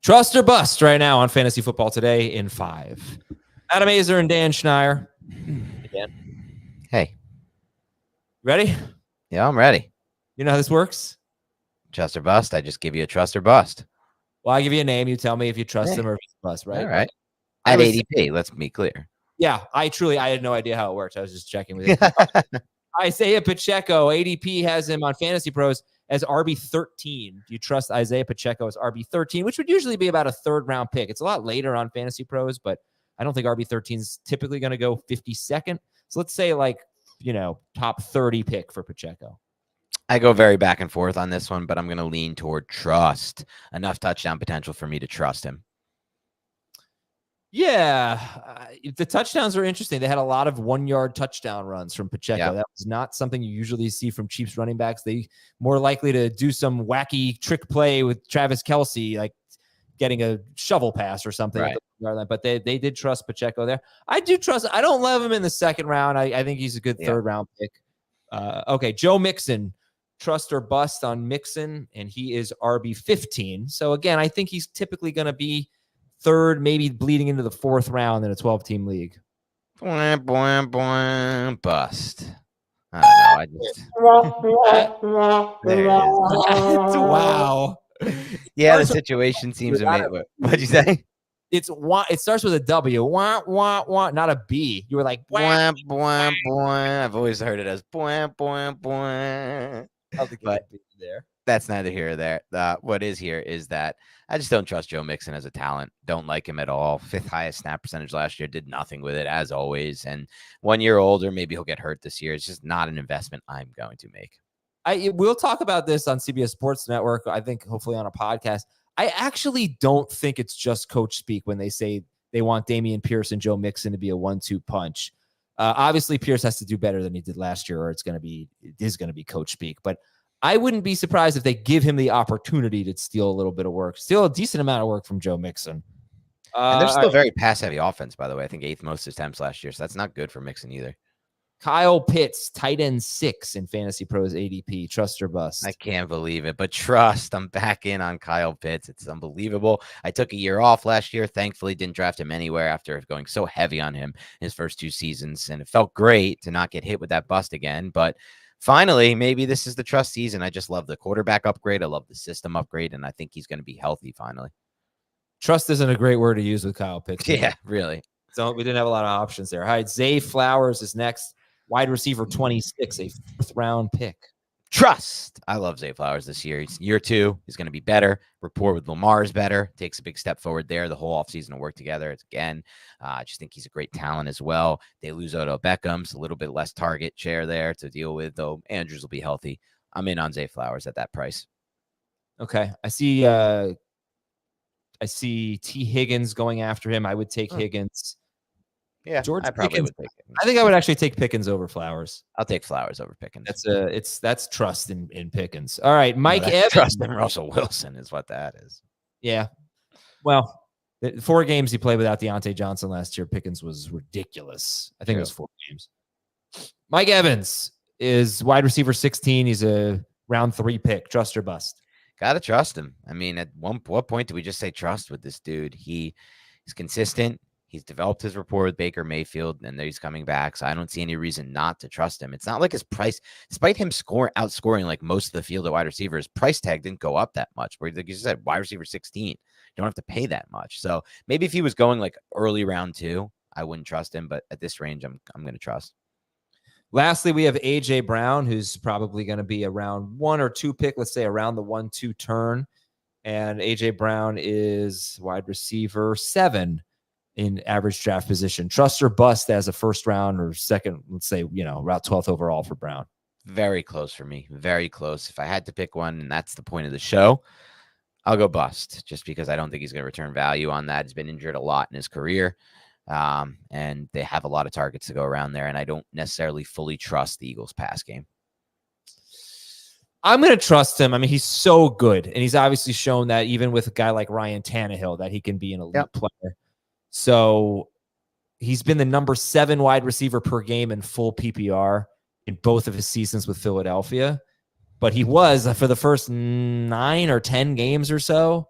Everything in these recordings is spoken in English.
Trust or bust right now on Fantasy Football Today in 5. Adam Azer and Dan Schneier. Hey, Dan. Hey. Ready? Yeah, I'm ready. You know how this works? Trust or bust? I just give you a trust or bust. Well, I give you a name. You tell me if you trust him or if it's bust, right? All right. At ADP, let's be clear. Yeah, I had no idea how it worked. I was just checking with you. Isaiah Pacheco, ADP has him on Fantasy Pros as RB13. Do you trust Isaiah Pacheco as RB13, which would usually be about a third-round pick? It's a lot later on Fantasy Pros, but I don't think RB13 is typically going to go 52nd. So let's say top 30 pick for Pacheco. I go very back and forth on this one, but I'm going to lean toward trust. Enough touchdown potential for me to trust him. Yeah, the touchdowns are interesting. They had a lot of 1-yard touchdown runs from Pacheco. Yep. That was not something you usually see from Chiefs running backs. They more likely to do some wacky trick play with Travis Kelce, like getting a shovel pass or something. Right. But they did trust Pacheco there. I do trust. I don't love him in the second round. I think he's a good third-round pick. Okay, Joe Mixon. Trust or bust on Mixon, and he is RB15. So, again, I think he's typically going to be third, maybe bleeding into the fourth round in a 12-team league. Bust. I don't know. There it is. Wow. Yeah, the situation seems amazing. What'd you say? It starts with a W. Wah, wah, wah, not a B. You were like, bwah, bwah, bwah. I've always heard it as bwah, bwah, bwah. But there. That's neither here or there. What is here is that I just don't trust Joe Mixon as a talent. Don't like him at all. 5th highest snap percentage last year. Did nothing with it, as always. And 1 year older, maybe he'll get hurt this year. It's just not an investment I'm going to make. We'll talk about this on CBS Sports Network, I think, hopefully on a podcast. I actually don't think it's just coach speak when they say they want Dameon Pierce and Joe Mixon to be a 1-2 punch. Obviously, Pierce has to do better than he did last year, or it is going to be coach speak. But I wouldn't be surprised if they give him the opportunity to steal a little bit of work, steal a decent amount of work from Joe Mixon. And they're still very pass-heavy offense, by the way. I think 8th most attempts last year, so that's not good for Mixon either. Kyle Pitts, tight end 6 in Fantasy Pros ADP. Trust or bust? I can't believe it, but trust. I'm back in on Kyle Pitts. It's unbelievable. I took a year off last year. Thankfully, didn't draft him anywhere after going so heavy on him in his first 2 seasons, and it felt great to not get hit with that bust again, but finally, maybe this is the trust season. I just love the quarterback upgrade. I love the system upgrade, and I think he's going to be healthy finally. Trust isn't a great word to use with Kyle Pitts. Yeah, really. So we didn't have a lot of options there. All right, Zay Flowers is next. Wide receiver 26, a 4th-round pick. Trust. I love Zay Flowers this year. It's year 2. He's going to be better. Rapport with Lamar is better. Takes a big step forward there. The whole offseason will work together. I just think he's a great talent as well. They lose Odell Beckham, so a little bit less target share there to deal with, though Andrews will be healthy. I'm in on Zay Flowers at that price. Okay. I see T. Higgins going after him. I would take Higgins. Yeah, George I probably Pickens. would take Pickens. I think I would actually take Pickens over Flowers. I'll take Flowers over Pickens. That's trust in Pickens. All right, Mike Evans. Trust in Russell Wilson is what that is. Yeah. Well, the 4 games he played without Deontay Johnson last year, Pickens was ridiculous. I think it was 4 games. Mike Evans is wide receiver 16. He's a round 3 pick. Trust or bust? Gotta trust him. I mean, at what point do we just say trust with this dude? He's consistent. He's developed his rapport with Baker Mayfield, and he's coming back. So I don't see any reason not to trust him. It's not like his price, despite him outscoring like most of the field at wide receiver, his price tag didn't go up that much. Where, like you said, wide receiver 16, you don't have to pay that much. So maybe if he was going like early round 2, I wouldn't trust him. But at this range, I'm going to trust. Lastly, we have A.J. Brown, who's probably going to be a round 1 or 2 pick. Let's say around the 1-2 turn. And A.J. Brown is wide receiver 7. In average draft position. Trust or bust as a 1st round or second, let's say, route 12th overall for Brown. Very close for me. Very close. If I had to pick one, and that's the point of the show, I'll go bust just because I don't think he's going to return value on that. He's been injured a lot in his career. And they have a lot of targets to go around there. And I don't necessarily fully trust the Eagles pass game. I'm going to trust him. I mean, he's so good. And he's obviously shown that even with a guy like Ryan Tannehill, that he can be an elite player. So he's been the number 7 wide receiver per game in full PPR in both of his seasons with Philadelphia. But he was for the first 9 or 10 games or so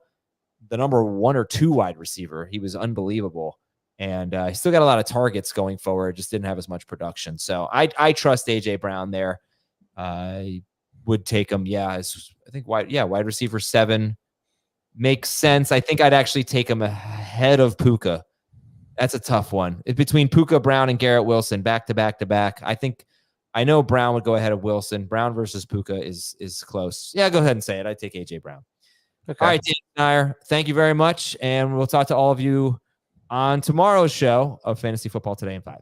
the number 1 or 2 wide receiver. He was unbelievable. And he still got a lot of targets going forward, just didn't have as much production. So I trust A.J. Brown there. I would take him. Yeah, I think wide receiver 7 makes sense. I think I'd actually take him ahead of Puka. That's a tough one. Between Puka, Brown, and Garrett Wilson, back to back to back. I know Brown would go ahead of Wilson. Brown versus Puka is close. Yeah, go ahead and say it. I'd take A.J. Brown. Okay. All right, Dan Snyder, thank you very much. And we'll talk to all of you on tomorrow's show of Fantasy Football Today in 5.